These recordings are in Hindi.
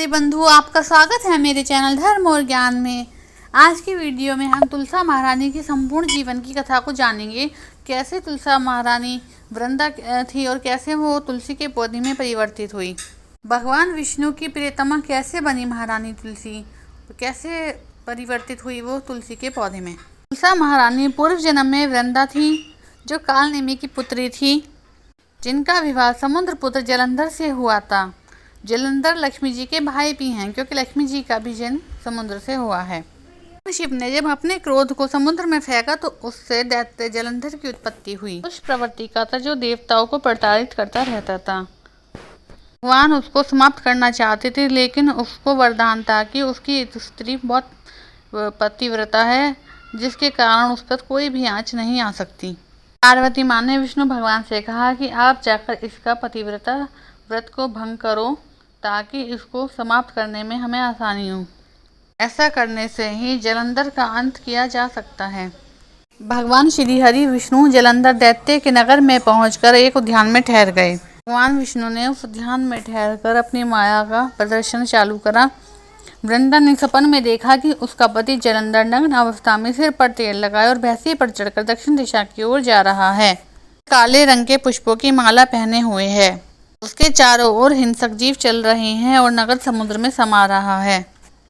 राधे बंधु, आपका स्वागत है मेरे चैनल धर्म और ज्ञान में। आज की वीडियो में हम तुलसा महारानी की संपूर्ण जीवन की कथा को जानेंगे। कैसे तुलसा महारानी वृंदा थी और कैसे वो तुलसी के पौधे में परिवर्तित हुई। भगवान विष्णु की प्रियतमा कैसे बनी महारानी तुलसी, कैसे परिवर्तित हुई वो तुलसी के पौधे में। तुलसा महारानी पूर्व जन्म में वृंदा थी, जो कालनेमी की पुत्री थी, जिनका विवाह समुद्र पुत्र जलंधर से हुआ था। जलंधर लक्ष्मी जी के भाई भी हैं, क्योंकि लक्ष्मी जी का भी जन्म समुद्र से हुआ है। शिव ने जब अपने क्रोध को समुद्र में फेंका तो उससे दैत्य जलंधर की उत्पत्ति हुई। उस प्रवृत्ति का था जो देवताओं को प्रताड़ित करता रहता था। भगवान उसको समाप्त करना चाहते थे, लेकिन उसको वरदान था कि उसकी स्त्री बहुत पतिव्रता है, जिसके कारण उस पर कोई भी आँच नहीं आ सकती। पार्वती माँ ने विष्णु भगवान से कहा कि आप जाकर इसका पतिव्रता व्रत को भंग करो, ताकि इसको समाप्त करने में हमें आसानी हो। ऐसा करने से ही जलंधर का अंत किया जा सकता है। भगवान श्री हरि विष्णु जलंधर दैत्य के नगर में पहुंचकर एक उद्यान में ठहर गए। भगवान विष्णु ने उस उद्यान में ठहरकर अपनी माया का प्रदर्शन चालू करा। वृंदा ने सपन में देखा कि उसका पति जलंधर नग्न अवस्था में सिर पर तेल लगाए और भैंसी पर चढ़कर दक्षिण दिशा की ओर जा रहा है। काले रंग के पुष्पों की माला पहने हुए है। उसके चारों ओर हिंसक जीव चल रहे हैं और नगर समुद्र में समा रहा है।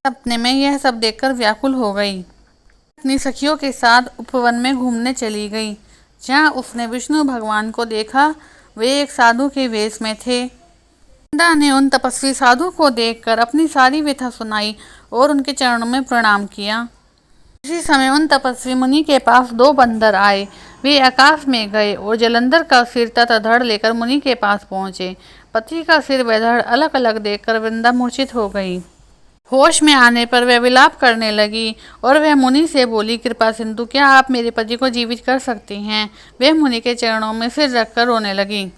सपने में यह सब देखकर व्याकुल हो गई। अपनी सखियों के साथ उपवन में घूमने चली गई, जहाँ उसने विष्णु भगवान को देखा। वे एक साधु के वेश में थे। वृंदा ने उन तपस्वी साधु को देखकर अपनी सारी व्यथा सुनाई और उनके चरणों में प्रणाम किया। इसी समय उन तपस्वी मुनि के पास दो बंदर आए। वे आकाश में गए और जलंधर का सिर तथा धड़ लेकर मुनि के पास पहुंचे। पति का सिर व धड़ अलग अलग देखकर वृंदा मूर्छित हो गई। होश में आने पर वह विलाप करने लगी और वह मुनि से बोली, कृपा सिंधु, क्या आप मेरे पति को जीवित कर सकती हैं। वह मुनि के चरणों में सिर रखकर रोने लगी।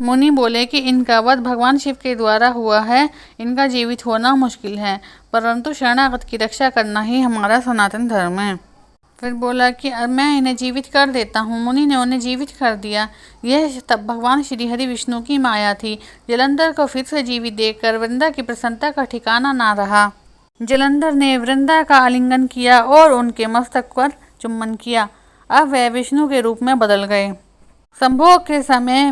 मुनि बोले कि इनका वध भगवान शिव के द्वारा हुआ है, इनका जीवित होना मुश्किल है, परंतु शरणागत की रक्षा करना ही हमारा सनातन धर्म है। फिर बोला कि मैं इन्हें जीवित कर देता हूँ। मुनि ने उन्हें जीवित कर दिया। यह तब भगवान श्री हरि विष्णु की माया थी। जलंधर को फिर से जीवित देखकर वृंदा की प्रसन्नता का ठिकाना ना रहा। जलंधर ने वृंदा का आलिंगन किया और उनके मस्तक पर चुम्बन किया। अब वह विष्णु के रूप में बदल गए। संभोग के समय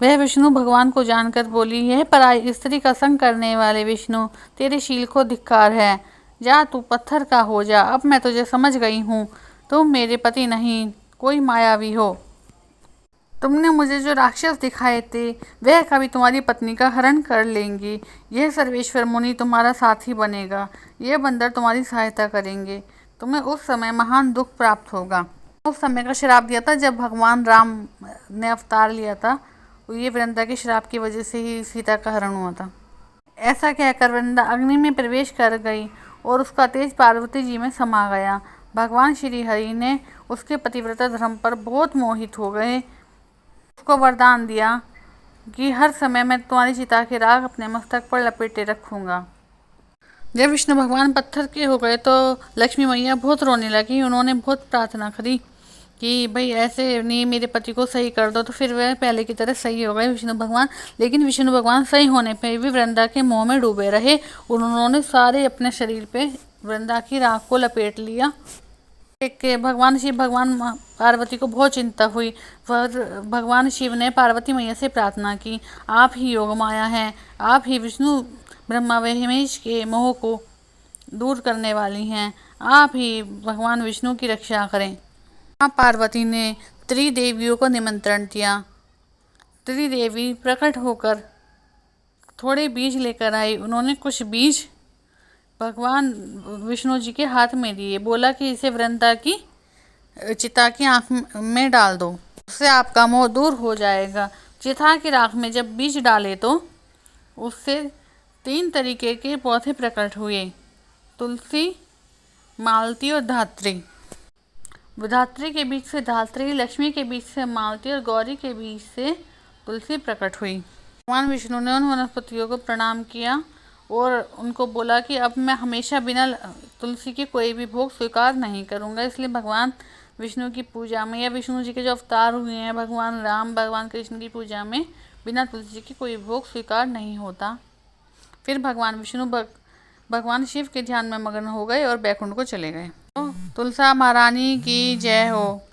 वह विष्णु भगवान को जानकर बोली, यह पराई स्त्री का संग करने वाले विष्णु, तेरे शील को धिक्कार है। जा, तू पत्थर का हो जा। अब मैं तुझे समझ गई हूँ। तुम मेरे पति नहीं, कोई मायावी हो। तुमने मुझे जो राक्षस दिखाए थे, वह कभी तुम्हारी पत्नी का हरण कर लेंगे। यह सर्वेश्वर मुनि तुम्हारा साथी बनेगा। ये बंदर तुम्हारी सहायता करेंगे। तुम्हें उस समय महान दुख प्राप्त होगा। उस समय का श्राप दिया था जब भगवान राम ने अवतार लिया था। ये वृंदा के श्राप की वजह से ही सीता का हरण हुआ था। ऐसा कहकर वृंदा अग्नि में प्रवेश कर गई और उसका तेज पार्वती जी में समा गया। भगवान श्री हरि ने उसके पतिव्रता धर्म पर बहुत मोहित हो गए। उसको वरदान दिया कि हर समय मैं तुम्हारी चिता के राख अपने मस्तक पर लपेटे रखूंगा। जब विष्णु भगवान पत्थर के हो गए तो लक्ष्मी मैया बहुत रोने लगी। उन्होंने बहुत प्रार्थना करी कि भाई ऐसे नहीं, मेरे पति को सही कर दो। तो फिर वह पहले की तरह सही हो गए विष्णु भगवान। लेकिन विष्णु भगवान सही होने पर भी वृंदा के मोह में डूबे रहे। उन्होंने सारे अपने शरीर पे वृंदा की राख को लपेट लिया। भगवान पार्वती को बहुत चिंता हुई। भगवान शिव ने पार्वती मैया से प्रार्थना की, आप ही योग माया हैं, आप ही विष्णु ब्रह्मा व महेश के मोह को दूर करने वाली हैं, आप ही भगवान विष्णु की रक्षा करें। माँ पार्वती ने त्रिदेवियों को निमंत्रण दिया। त्रिदेवी प्रकट होकर थोड़े बीज लेकर आई। उन्होंने कुछ बीज भगवान विष्णु जी के हाथ में दिए। बोला कि इसे वृंदा की चिता की आँख में डाल दो, उससे आपका मोह दूर हो जाएगा। चिता की राख में जब बीज डाले तो उससे 3 तरीके के पौधे प्रकट हुए, तुलसी, मालती और धात्री। धात्री के बीच से धात्री, लक्ष्मी के बीच से मालती और गौरी के बीच से तुलसी प्रकट हुई। भगवान विष्णु ने उन वनस्पतियों को प्रणाम किया और उनको बोला कि अब मैं हमेशा बिना तुलसी के कोई भी भोग स्वीकार नहीं करूंगा। इसलिए भगवान विष्णु की पूजा में या विष्णु जी के जो अवतार हुए हैं, भगवान राम, भगवान कृष्ण की पूजा में बिना तुलसी के कोई भोग स्वीकार नहीं होता। फिर भगवान विष्णु भगवान शिव के ध्यान में मग्न हो गए और बैकुंठ को चले गए। तो तुलसा महारानी की जय हो।